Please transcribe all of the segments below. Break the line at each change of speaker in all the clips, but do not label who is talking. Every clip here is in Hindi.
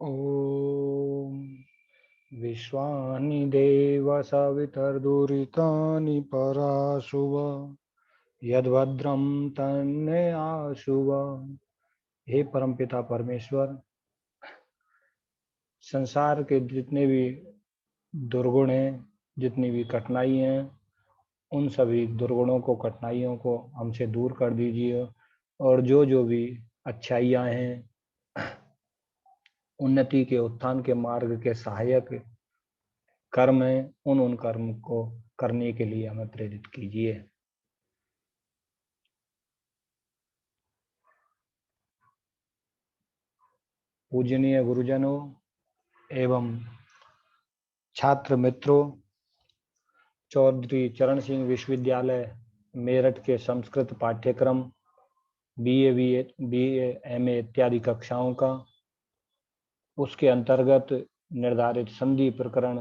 ॐ विश्वानि देव सवितर्दुरितानि पराशुव यद्भद्रं तन्नयाशुव। हे परमपिता परमेश्वर, संसार के जितने भी दुर्गुण हैं, जितनी भी कठिनाई हैं, उन सभी दुर्गुणों को, कठिनाइयों को हमसे दूर कर दीजिए। और जो जो भी अच्छाइयाँ हैं, उन्नति के, उत्थान के मार्ग के सहायक कर्म हैं, उन कर्म को करने के लिए हमें प्रेरित कीजिए। पूजनीय गुरुजनों एवं छात्र मित्रों, चौधरी चरण सिंह विश्वविद्यालय मेरठ के संस्कृत पाठ्यक्रम बीए, एमए इत्यादि कक्षाओं का, उसके अंतर्गत निर्धारित संधि प्रकरण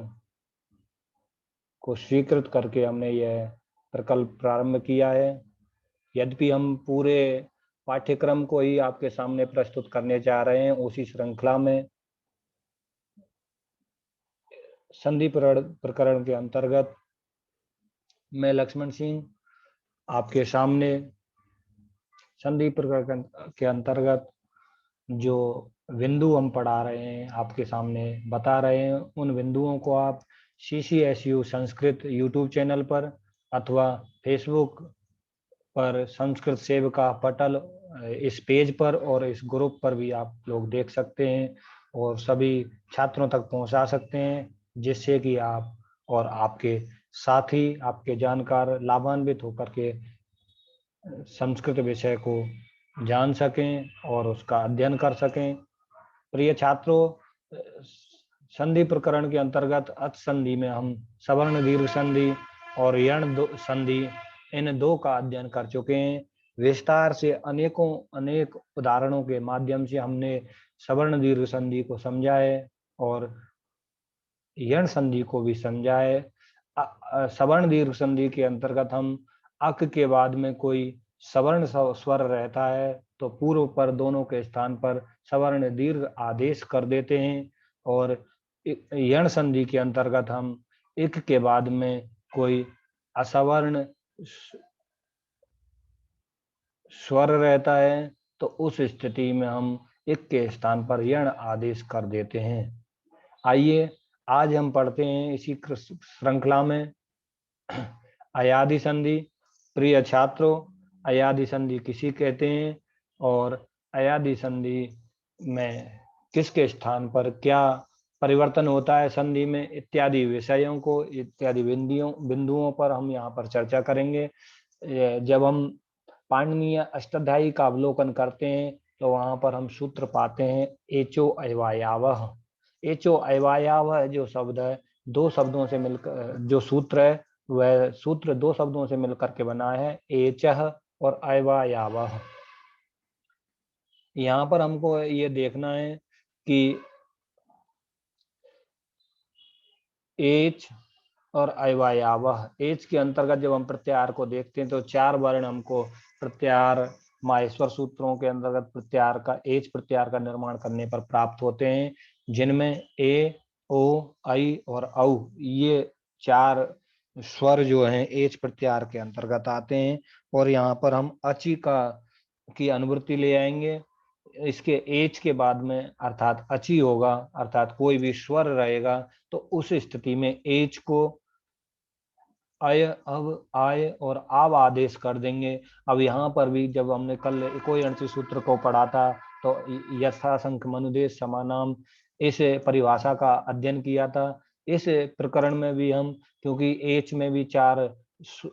को स्वीकृत करके हमने यह प्रकल्प प्रारंभ किया है। यद्यपि हम पूरे पाठ्यक्रम को ही आपके सामने प्रस्तुत करने जा रहे हैं, उसी श्रृंखला में संधि प्रकरण के अंतर्गत मैं लक्ष्मण सिंह आपके सामने संधि प्रकरण के अंतर्गत जो बिंदु हम पढ़ा रहे हैं, आपके सामने बता रहे हैं, उन बिंदुओं को आप CCSU संस्कृत यूट्यूब चैनल पर अथवा फेसबुक पर संस्कृत सेविका पटल, इस पेज पर और इस ग्रुप पर भी आप लोग देख सकते हैं और सभी छात्रों तक पहुंचा सकते हैं, जिससे कि आप और आपके साथी, आपके जानकार लाभान्वित होकर के संस्कृत विषय को जान सकें और उसका अध्ययन कर सकें। प्रिय छात्रों, संधि प्रकरण के अंतर्गत अच संधि में हम सवर्ण दीर्घ संधि और यण संधि, इन दो का अध्ययन कर चुके हैं। विस्तार से अनेक उदाहरणों के माध्यम से हमने सवर्ण दीर्घ संधि को समझा है और यण संधि को भी समझा है। सवर्ण दीर्घ संधि के अंतर्गत हम अक के बाद में कोई सवर्ण स्वर रहता है तो पूर्व पर दोनों के स्थान पर सवर्ण दीर्घ आदेश कर देते हैं, और यण संधि के अंतर्गत हम इक के बाद में कोई असवर्ण स्वर रहता है तो उस स्थिति में हम इक के स्थान पर यण आदेश कर देते हैं। आइए आज हम पढ़ते हैं इसी श्रृंखला में अयादि संधि। प्रिय छात्रों, अयादि संधि किसी कहते हैं और अयादि संधि में किसके स्थान पर क्या परिवर्तन होता है संधि में, इत्यादि विषयों को, इत्यादि बिंदुओं पर हम यहाँ पर चर्चा करेंगे। जब हम पाणिनीय अष्टाध्यायी का अवलोकन करते हैं तो वहां पर हम सूत्र पाते हैं एचो अयवायावः। एचो अयवायावः जो शब्द है, दो शब्दों से मिलकर जो सूत्र है, वह सूत्र दो शब्दों से मिलकर के बना है, एचः और अयवायावः। यहाँ पर हमको ये देखना है कि एच और अयवायावः, एच के अंतर्गत जब हम प्रत्याहार को देखते हैं तो चार वर्ण हमको प्रत्याहार माहेश्वर सूत्रों के अंतर्गत प्रत्याहार का, एच प्रत्याहार का निर्माण करने पर प्राप्त होते हैं, जिनमें ए, ओ, ऐ और औ, ये चार स्वर जो हैं एच प्रत्याहार के अंतर्गत आते हैं। और यहाँ पर हम अचि की अनुवृत्ति ले आएंगे। इसके एच के बाद में अर्थात अचि होगा, अर्थात कोई भी स्वर रहेगा तो उस स्थिति में एच को अय, अब, आय और आव आदेश कर देंगे। अब यहाँ पर भी जब हमने कल कोई अणचि सूत्र को पढ़ा था तो यथासंख्य मनुदेश समानाम, इस परिभाषा का अध्ययन किया था। इस प्रकरण में भी हम, क्योंकि एच में भी चार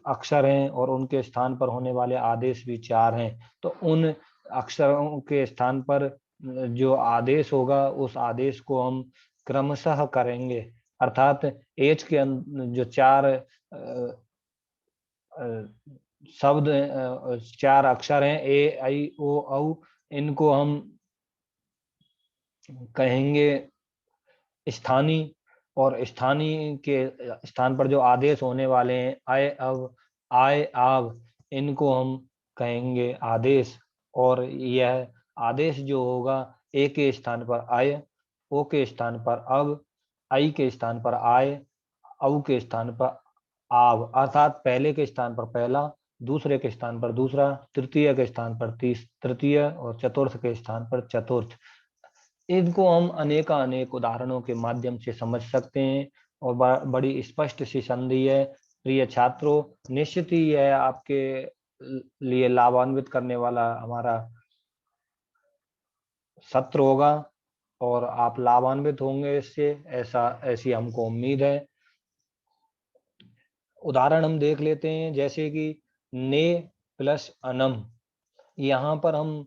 अक्षर हैं और उनके स्थान पर होने वाले आदेश भी चार हैं, तो उन अक्षरों के स्थान पर जो आदेश होगा उस आदेश को हम क्रमशः करेंगे। अर्थात एच के जो चार शब्द, चार अक्षर हैं ए, ऐ, ओ, औ, इनको हम कहेंगे स्थानीय, और स्थानीय के स्थान पर जो आदेश होने वाले हैं अय, अव, आय, आव, इनको हम कहेंगे आदेश। और यह आदेश जो होगा ए के स्थान पर अय, ओ के स्थान पर अग, आई के स्थान पर आय, औ के स्थान पर आव, अर्थात पहले के स्थान पर पहला, दूसरे के स्थान पर दूसरा, तृतीय के स्थान पर तृतीय और चतुर्थ के स्थान पर चतुर्थ। इनको हम अनेक उदाहरणों के माध्यम से समझ सकते हैं और बड़ी स्पष्ट सी संधि है। प्रिय छात्रों, निश्चित ही यह आपके लिए लाभान्वित करने वाला हमारा सत्र होगा और आप लाभान्वित होंगे इससे, ऐसी हमको उम्मीद है। उदाहरण हम देख लेते हैं, जैसे कि ने प्लस अनम। यहाँ पर हम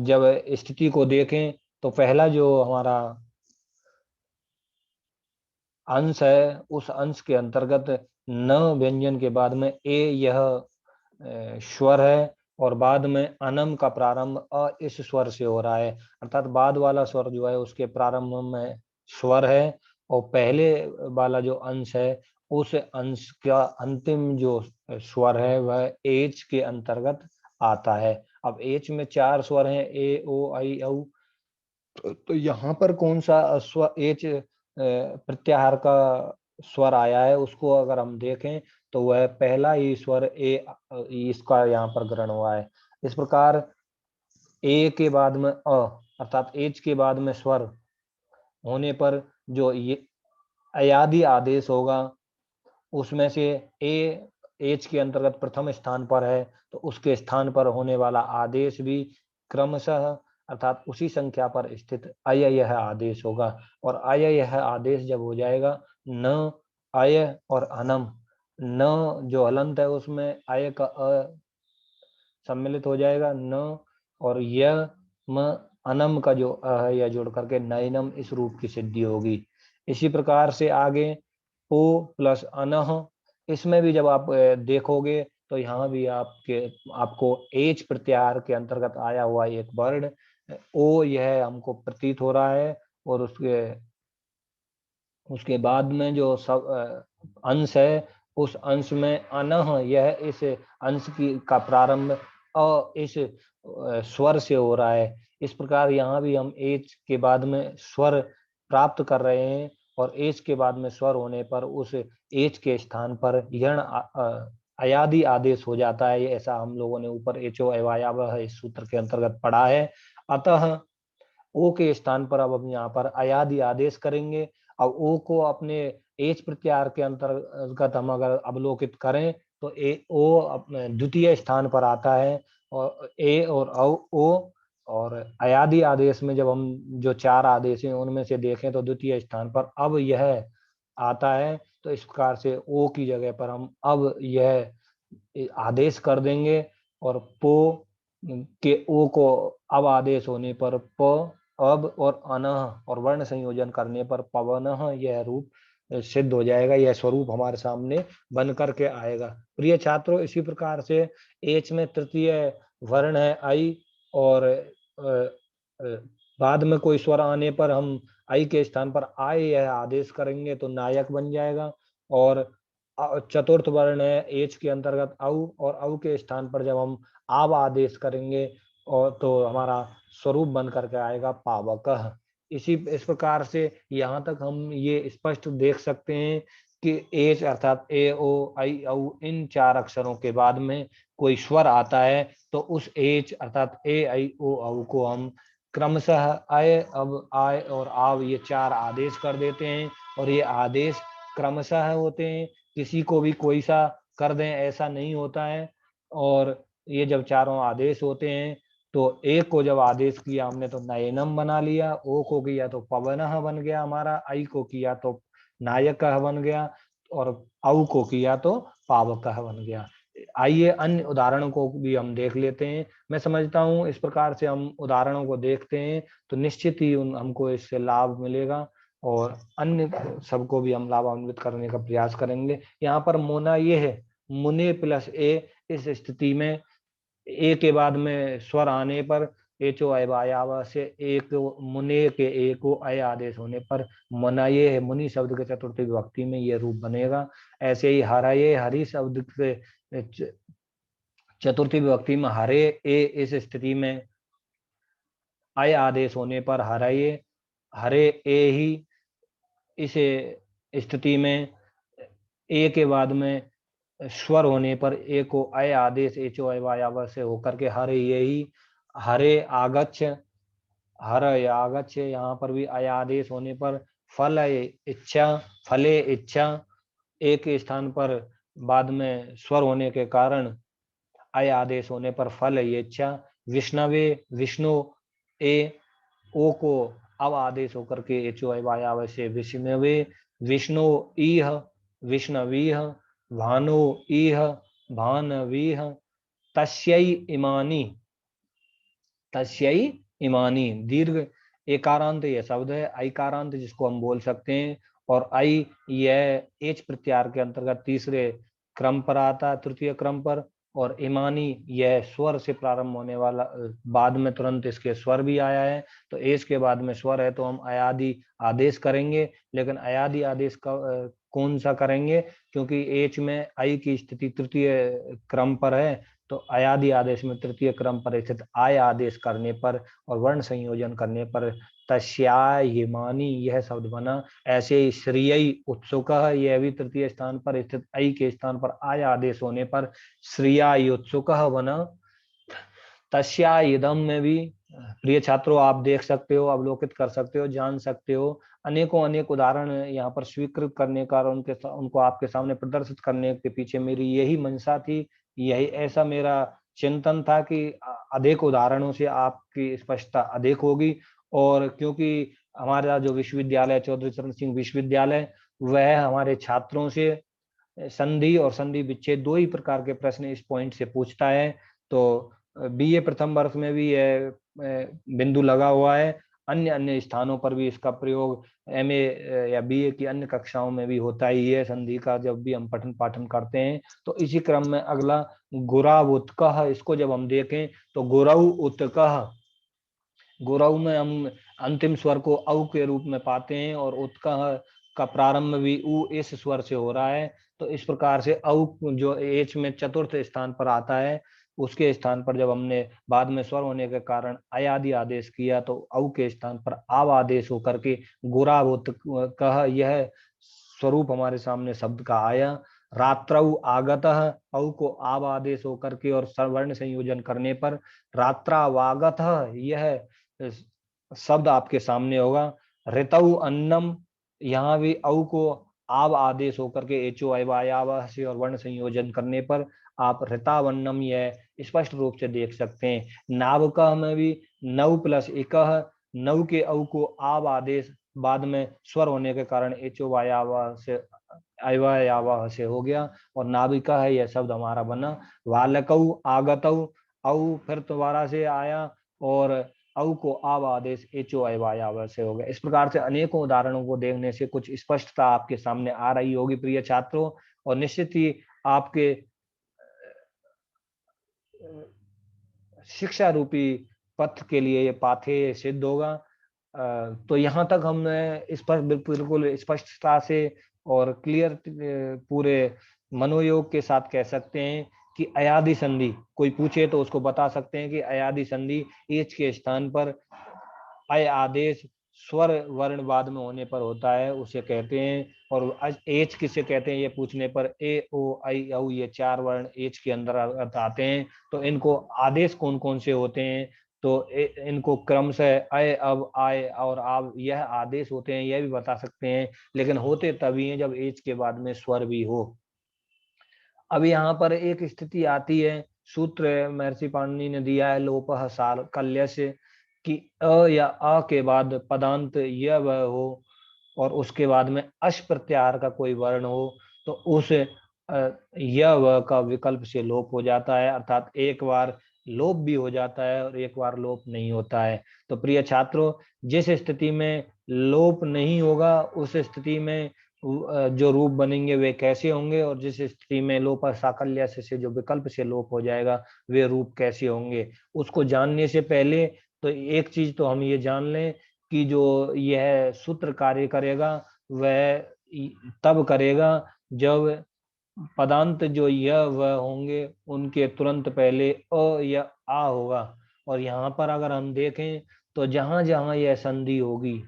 जब स्थिति को देखें तो पहला जो हमारा अंश है, उस अंश के अंतर्गत न व्यंजन के बाद में ए यह स्वर है और बाद में अनम का प्रारंभ अ इस स्वर से हो रहा है, अर्थात बाद वाला स्वर जो है उसके प्रारंभ में स्वर है और पहले वाला जो अंश है उस अंश का अंतिम जो स्वर है वह एच के अंतर्गत आता है। अब एच में 4 स्वर हैं, ए ओ आई औ। तो यहाँ पर कौन सा स्वर एच प्रत्याहार का स्वर आया है, उसको अगर हम देखें तो वह पहला ही स्वर ए इसका यहाँ पर ग्रहण हुआ है। इस प्रकार ए के बाद में अ अर्थात एच के बाद में स्वर होने पर जो ये अयादि आदेश होगा उसमें से ए एच के अंतर्गत प्रथम स्थान पर है, तो उसके स्थान पर होने वाला आदेश भी क्रमशः अर्थात उसी संख्या पर स्थित अय यह आदेश होगा। और अय यह आदेश जब हो जाएगा, न अय और अनम, न जो हलंत है उसमें अय का अ सम्मिलित हो जाएगा, न और य म अनम का जो अ है यह जोड़ करके नयनम इस रूप की सिद्धि होगी। इसी प्रकार से आगे ओ प्लस अनह, इसमें भी जब आप देखोगे तो यहाँ भी आपको एच प्रत्याहार के अंतर्गत आया हुआ एक वर्ण ओ यह हमको प्रतीत हो रहा है और उसके बाद में जो सब अंश है उस अंश में अनह यह इस अंश की का प्रारंभ अ इस स्वर से हो रहा है। इस प्रकार यहाँ भी हम एच के बाद में स्वर प्राप्त कर रहे हैं और एच के बाद में स्वर होने पर उस एच के स्थान पर यण अयादि आदेश हो जाता है। ऐसा हम लोगों ने ऊपर एचो अवायव इस सूत्र के अंतर्गत पढ़ा है। अतः ओ के स्थान पर अब हम यहाँ पर अयादि आदेश करेंगे। अब ओ को अपने एच प्रत्याहार के अंतर्गत हम अगर अवलोकित करें तो ए ओ अपने द्वितीय स्थान पर आता है और ए और ओ और अयादि आदेश में जब हम जो 4 आदेश हैं उनमें से देखें तो द्वितीय स्थान पर अब यह आता है। तो इस प्रकार से ओ की जगह पर हम अब यह आदेश कर देंगे और पो के ओ को अब आदेश होने पर प अब और अनह और वर्ण संयोजन करने पर पवनः यह रूप सिद्ध हो जाएगा, यह स्वरूप हमारे सामने बन करके आएगा। प्रिय छात्रों, इसी प्रकार से एच में तृतीय वर्ण है आई और बाद में कोई स्वर आने पर हम आई के स्थान पर आय यह आदेश करेंगे तो नायक बन जाएगा। और चतुर्थ वर्ण है एच के अंतर्गत औ और औ के स्थान पर जब हम आव आदेश करेंगे और तो हमारा स्वरूप बन करके आएगा पावकः। इस प्रकार से यहाँ तक हम ये स्पष्ट देख सकते हैं कि एच अर्थात ए ओ आई औ इन 4 अक्षरों के बाद में कोई स्वर आता है तो उस एच अर्थात ए आई ओ औ को हम क्रमशः अय अब आय और आव ये 4 आदेश कर देते हैं और ये आदेश क्रमशः होते हैं, किसी को भी कोई सा कर दें ऐसा नहीं होता है। और ये जब चारों आदेश होते हैं तो एक को जब आदेश किया हमने तो नयनम बना लिया, ओ को किया तो पवनः बन गया हमारा, आई को किया तो नायकः बन गया और औ को किया तो पावकः बन गया। आइए अन्य उदाहरणों को भी हम देख लेते हैं। मैं समझता हूँ इस प्रकार से हम उदाहरणों को देखते हैं तो निश्चित ही हमको इससे लाभ मिलेगा और अन्य सबको भी हम लाभान्वित करने का प्रयास करेंगे। यहाँ पर मोना ये है, मुने प्लस ए, इस स्थिति में ए के बाद में स्वर आने पर एचो अयवायाव से एक मुने के ए को अय आदेश होने पर मनाये है, मुनि शब्द के चतुर्थी विभक्ति में ये रूप बनेगा। ऐसे ही हराये हरि शब्द के चतुर्थी विभक्ति में हरे ए, इस स्थिति में अय आदेश होने पर हराये हरे ए ही, इस स्थिति में ए के बाद में स्वर होने पर ए को अय आदेश एचो अयवायाव से होकर के हरे यही, हरे आगच्छ, हर आगच्छ, यहाँ पर भी अय आदेश होने पर फल इच्छा, फले इच्छा, एक स्थान पर बाद में स्वर होने के कारण अय आदेश होने पर फल इच्छा, विष्णवे विष्णु, ए ओ को अब आदेश होकर के एचो अयवायाव से विष्णवे, विष्णु ईह, विष्णवीह, भानु ईह, भानवीह, तस्यै इमानी, तस्यै इमानी, दीर्घ एकारांत यह शब्द है, ऐकारांत जिसको हम बोल सकते हैं, और आई यह एच प्रत्याहार के अंतर्गत तीसरे क्रम पर आता है, तृतीय क्रम पर, और इमानी यह स्वर से प्रारंभ होने वाला, बाद में तुरंत इसके स्वर भी आया है, तो एच के बाद में स्वर है तो हम अयादि आदेश करेंगे, लेकिन अयादि आदेश का कौन सा करेंगे, क्योंकि एच में आई की स्थिति तृतीय क्रम पर है, तो अयादि आदेश में तृतीय क्रम पर स्थित आय आदेश करने पर और वर्ण संयोजन करने पर तस्यायमानी यह शब्द बना। ऐसे ही श्रिय उत्सुक, यह भी तृतीय स्थान पर स्थित ऐ के स्थान पर आय आदेश होने पर श्रिया उत्सुक बना। तस्या इदम में भी प्रिय छात्रों आप देख सकते हो, अवलोकित कर सकते हो, जान सकते हो, अनेकों अनेक उदाहरण यहाँ पर स्वीकृत करने का और उनको आपके सामने प्रदर्शित करने के पीछे मेरी यही मंशा थी, यही ऐसा मेरा चिंतन था कि अधिक उदाहरणों से आपकी स्पष्टता अधिक होगी। और क्योंकि हमारा जो विश्वविद्यालय चौधरी चरण सिंह विश्वविद्यालय, वह हमारे छात्रों से संधि और संधि विच्छेद दो ही प्रकार के प्रश्न इस पॉइंट से पूछता है, तो बीए प्रथम वर्ष में भी यह बिंदु लगा हुआ है, अन्य अन्य स्थानों पर भी इसका प्रयोग एमए या बीए की अन्य कक्षाओं में भी होता ही है संधि का, जब भी हम पठन पाठन करते हैं। तो इसी क्रम में अगला गुराव उत्कह, इसको जब हम देखें तो गुरव उत्कह, गुरव में हम अंतिम स्वर को औ के रूप में पाते हैं और उत्कह का प्रारंभ भी उ इस स्वर से हो रहा है, तो इस प्रकार से औ जो एच में चतुर्थ स्थान पर आता है, उसके स्थान पर जब हमने बाद में स्वर होने के कारण अयादि आदेश किया तो औ के स्थान पर आव आदेश होकर के गुरावुत कह यह स्वरूप हमारे सामने शब्द का आया। रात्रौ आगतः, औ को आव आदेश होकर के और वर्ण संयोजन करने पर रात्रावागतः यह शब्द आपके सामने होगा। ऋतौ अन्नम, यहाँ भी औ को आव आदेश होकर के एचो अयवायाव से और वर्ण संयोजन करने पर आप ऋतावन्नम यह स्पष्ट रूप से देख सकते हैं। नावकह में भी नौ प्लस एकह, नौ के औ को आव आदेश बाद में स्वर होने के कारण एचो वायाव से अयवायाव से हो गया और नाविका है यह शब्द हमारा बना। वालकौ आगतौ, औ फिर दोबारा से आया और औ को आव आदेश एचो अयवायाव से हो गया। इस प्रकार से अनेकों उदाहरणों को देखने से कुछ स्पष्टता आपके सामने आ रही होगी प्रिय छात्रों, और निश्चित ही आपके शिक्षा रूपी पथ के लिए ये पाथेय सिद्ध होगा। तो यहाँ तक हमने बिल्कुल स्पष्टता से और क्लियर पूरे मनोयोग के साथ कह सकते हैं कि अयादि संधि, कोई पूछे तो उसको बता सकते हैं कि अयादि संधि एच के स्थान पर अय आदेश स्वर वर्ण बाद में होने पर होता है, उसे कहते हैं। और एच किसे कहते हैं ये पूछने पर ए ओ आई औ ये चार वर्ण एच के अंदर आते हैं। तो इनको आदेश कौन कौन से होते हैं, तो इनको क्रमशः अय अब आय और आव यह आदेश होते हैं, यह भी बता सकते हैं, लेकिन होते तभी हैं जब एच के बाद में स्वर भी हो। अब यहाँ पर एक स्थिति आती है, सूत्र महर्षि पाणिनि ने दिया है लोपः साकल्यस्य, कि अ या अ के बाद पदांत य व हो और उसके बाद में अश प्रत्याहार का कोई वर्ण हो, तो उस य व का विकल्प से लोप हो जाता है, अर्थात एक बार लोप भी हो जाता है और एक बार लोप नहीं होता है। तो प्रिय छात्रों, जिस स्थिति में लोप नहीं होगा उस स्थिति में जो रूप बनेंगे वे कैसे होंगे, और जिस स्थिति में लोप साकल्य से जो विकल्प से लोप हो जाएगा वे रूप कैसे होंगे, उसको जानने से पहले तो एक चीज तो हम ये जान लें कि जो यह सूत्र कार्य करेगा वह तब करेगा जब पदांत जो यह वह होंगे उनके तुरंत पहले अ या आ होगा। और यहाँ पर अगर हम देखें तो जहां जहां यह संधि होगी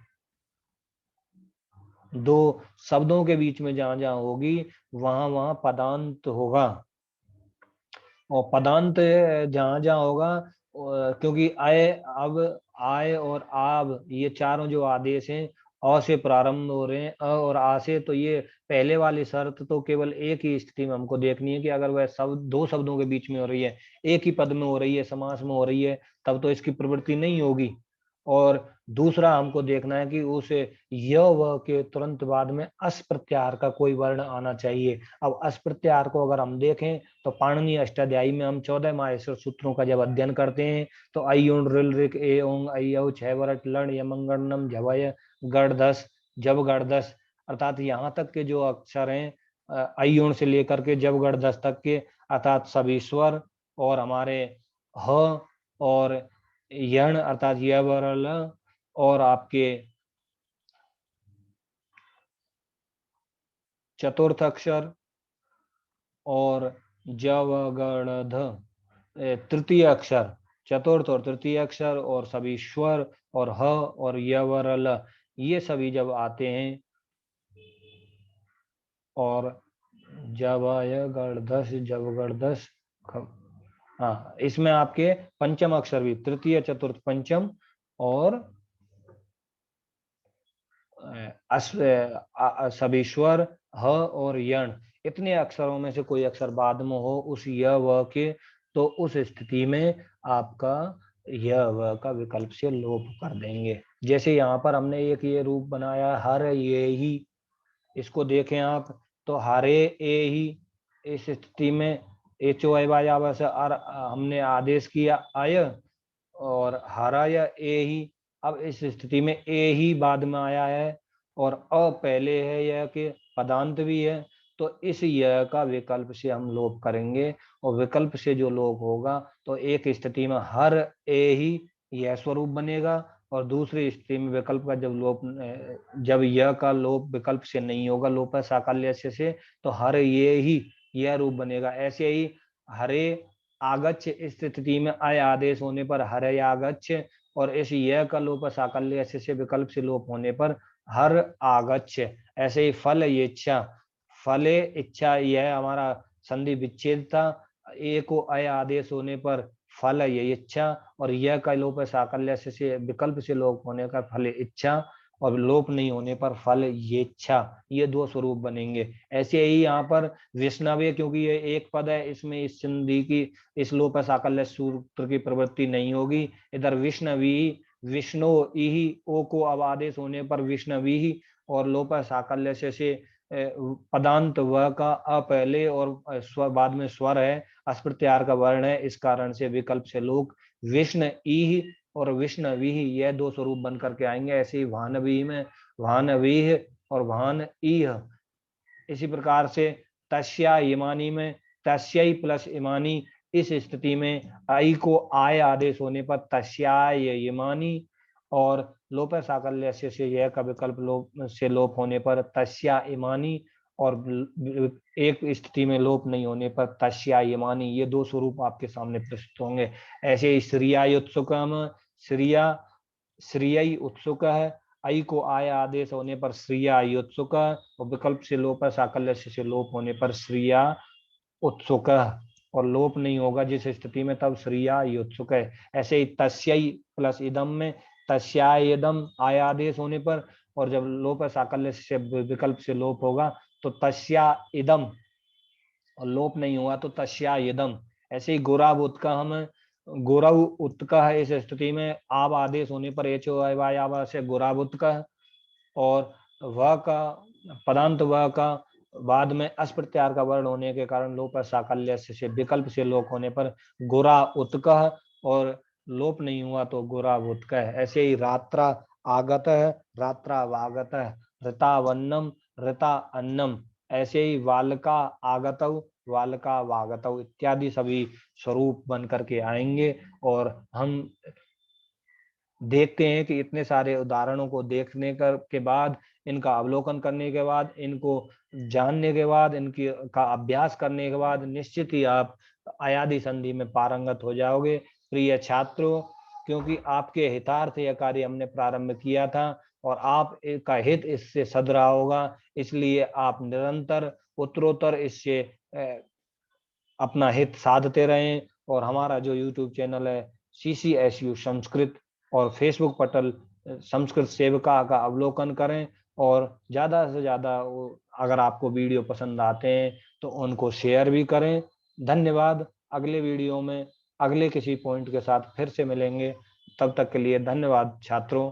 दो शब्दों के बीच में जहां जहां होगी वहां वहां पदांत होगा। और पदांत जहां जहां होगा क्योंकि अय, अब, आय और आब ये चारों जो आदेश हैं अ से प्रारंभ हो रहे हैं, अ और आ से, तो ये पहले वाली शर्त तो केवल एक ही स्थिति में हमको देखनी है कि अगर वह शब्द दो शब्दों के बीच में हो रही है, एक ही पद में हो रही है, समास में हो रही है, तब तो इसकी प्रवृत्ति नहीं होगी। और दूसरा हमको देखना है कि उस य व के तुरंत बाद में अस प्रत्याहार का कोई वर्ण आना चाहिए। अब अस प्रत्याहार को अगर हम देखें तो पाणिनि अष्टाध्यायी में हम 14 माहेश्वर सूत्रों का जब अध्ययन करते हैं तो आई उण रिल रिक ए ओंग अय्यव छह वरट लण यमंगणनम झवय गढ़दस जब गढ़दस, अर्थात यहाँ तक के जो अक्षर हैं अयुण से लेकर के जब गढ़दस तक के, अर्थात सभी स्वर और हमारे ह और यण अर्थात य वरल और आपके चतुर्थ अक्षर और जवगणध तृतीय अक्षर, चतुर्थ और तृतीय अक्षर और सभी स्वर और ह और यवरल, ये सभी जब आते हैं और जवय गर्दश जवगर्दश, हाँ इसमें आपके पंचम अक्षर भी तृतीय चतुर्थ पंचम और सभी स्वर ह और यण, इतने अक्षरों में से कोई अक्षर बाद में हो उस य व के, तो उस स्थिति में आपका य व का विकल्प से लोप कर देंगे। जैसे यहाँ पर हमने एक ये रूप बनाया हर ये ही, इसको देखें आप तो हरे ए ही, इस स्थिति में एच ओ वाई हमने आदेश किया आय और हरा या ए ही, अब इस स्थिति में ए ही बाद में आया है और अ पहले है, यह के पदांत भी है, तो इस यह का विकल्प से हम लोप करेंगे और विकल्प से जो लोप होगा तो एक स्थिति में हर ए ही यह स्वरूप बनेगा और दूसरी स्थिति में विकल्प का जब यह का लोप विकल्प से नहीं होगा, लोप साकल्य से, तो हर ये ही यह रूप बनेगा। ऐसे ही हरे आगच्छ स्थिति में अय आदेश होने पर हरे आगच्छ और इस यह का लोप साकल्य से विकल्प से लोप होने पर हर आगच्छ। ऐसे ही फल ये इच्छा, फले इच्छा, यह हमारा संधि विच्छेद था, ए को अय आदेश होने पर फल ये इच्छा और यह का लोप साकल्य से विकल्प से लोप होने का फल इच्छा और लोप नहीं होने पर फल ये इच्छा, ये दो स्वरूप बनेंगे। ऐसे ही यहाँ पर विष्णवे, क्योंकि ये एक पद है, इसमें इस संधि की इस लोप साकल्य सूत्र की प्रवृत्ति नहीं होगी। इधर विष्णवी विष्णु ही ओ को अब आदेश होने पर विष्णवी ही और लोप साकल्य से पदांत व का अ पहले और स्वर बाद में स्वर है, अस्प्रत्याहार का वर्ण है, इस कारण से विकल्प से लोग विष्ण ई और विष्णवी यह दो स्वरूप बन करके आएंगे। ऐसे ही भानवी में भानवी और भान ईह, इसी प्रकार से तस्या इमानी में तस्यई प्लस इमानी, इस स्थिति में आई को आय आदेश होने पर तस्याय इमानी और लोप साकल्य से यह का विकल्प लोप से लोप होने पर तस्या इमानी और एक स्थिति में लोप नहीं होने पर तस्या इमानी, ये दो स्वरूप आपके सामने प्रस्तुत होंगे। ऐसे ही श्रिया उत्सुकम, श्रिया श्रिय उत्सुक है, आई को आय आदेश होने पर श्रिया उत्सुक और विकल्प से लोप साकल्य से लोप होने पर श्रिया उत्सुक और लोप नहीं होगा जिस स्थिति में, तब श्रिया उत्सुक है। ऐसे ही तस्यई प्लस इदम में तस्यायदम आय आदेश होने पर और जब लोप साकल्य से विकल्प से लोप होगा तो तस्या इदम और लोप नहीं हुआ तो तस्या इदम। ऐसे ही गोराब उत्का हम गौरव उत्कह, इस स्थिति में आब आदेश होने पर एच ओ वाई आवा से गौरव उत्कह और वह का पदांत वह का बाद में अस प्रत्याहार का वर्ण होने के कारण लोप साकल्य से विकल्प से लोप होने पर गोरा उत्कह और लोप नहीं हुआ तो गोरा उत्कह। ऐसे ही रात्रा आगत है, रात्रा वागत है, ऋतावन्नम ऋता अन्नम, ऐसे ही वालका आगतव वालका वागतव इत्यादि सभी स्वरूप बन करके आएंगे। और हम देखते हैं कि इतने सारे उदाहरणों को देखने के बाद, इनका अवलोकन करने के बाद, इनको जानने के बाद, इनकी का अभ्यास करने के बाद निश्चित ही आप अयादि संधि में पारंगत हो जाओगे। प्रिय छात्रों, क्योंकि आपके हितार्थ यह कार्य हमने प्रारंभ किया था और आप का हित इससे सध रहा होगा, इसलिए आप निरंतर उत्तरोत्तर इससे अपना हित साधते रहें। और हमारा जो यूट्यूब चैनल है CCSU संस्कृत और फेसबुक पटल संस्कृत सेविका का अवलोकन करें, और ज़्यादा से ज़्यादा अगर आपको वीडियो पसंद आते हैं तो उनको शेयर भी करें। धन्यवाद। अगले वीडियो में अगले किसी पॉइंट के साथ फिर से मिलेंगे, तब तक के लिए धन्यवाद छात्रों।